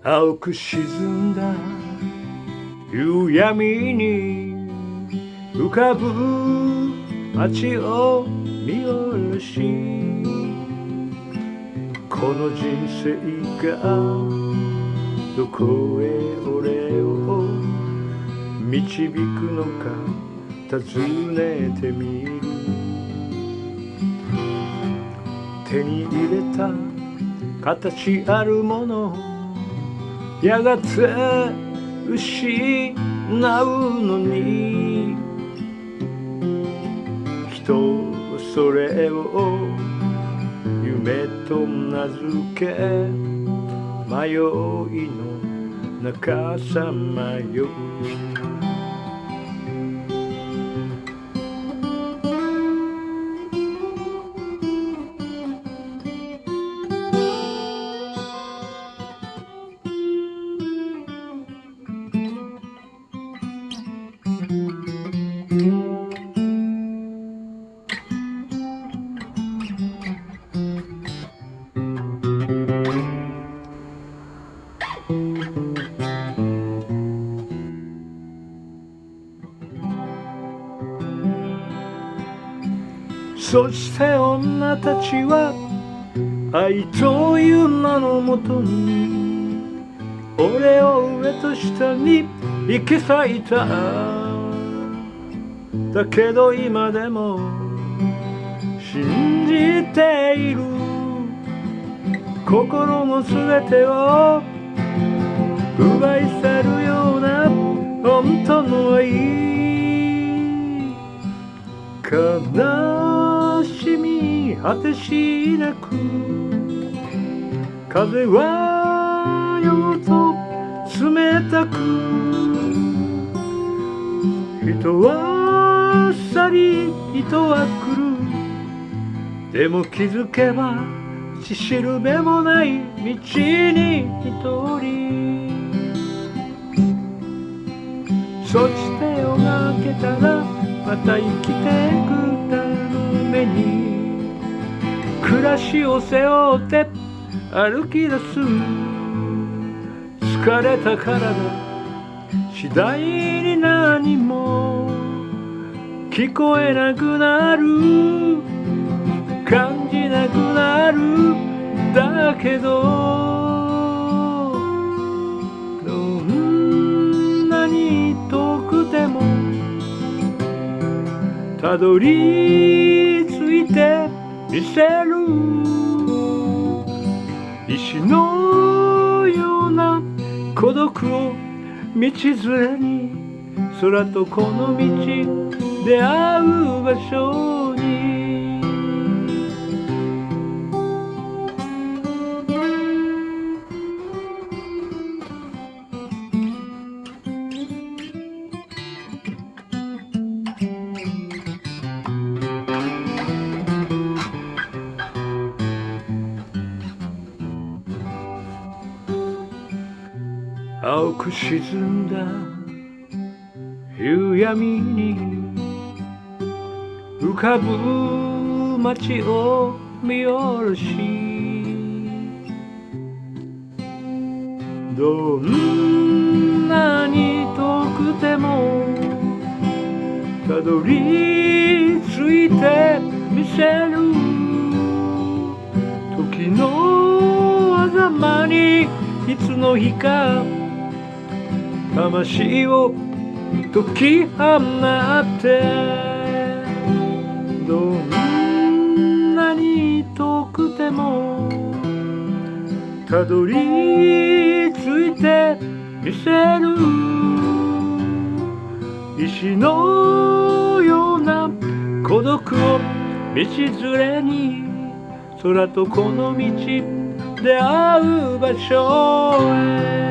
青く沈んだ夕闇に浮かぶ街を見下ろし、この人生がどこへ俺を導くのか尋ねてみる。手に入れた形あるもの、やがて失うのに、人はそれを夢と名付け、迷いの中さまよう。そして女たちは愛という名のもとに俺を上と下に引き裂いた。だけど今でも信じている。心のすべてを奪い去るような本当の愛。悲しみ果てしなく風は夜と冷たく、人は去り人は来る。でも気づけば知るべもない道に一人。そして夜が明けたらまた生きていくために暮らしを背負って歩き出す。疲れた体次第に何も聞こえなくなる、感じなくなる。だけどどんなに遠くてもたどり着いてみせる。石のような孤独を道連れに空とこの道出会う場所に。青く沈んだ夕闇に浮かぶ街を見下ろし、どんなに遠くてもたどり着いてみせる。時の狭間にいつの日か魂を解き放ってどんなに遠くてもたどり着いてみせる。石のような孤独を道連れに空とこの道出会う場所へ。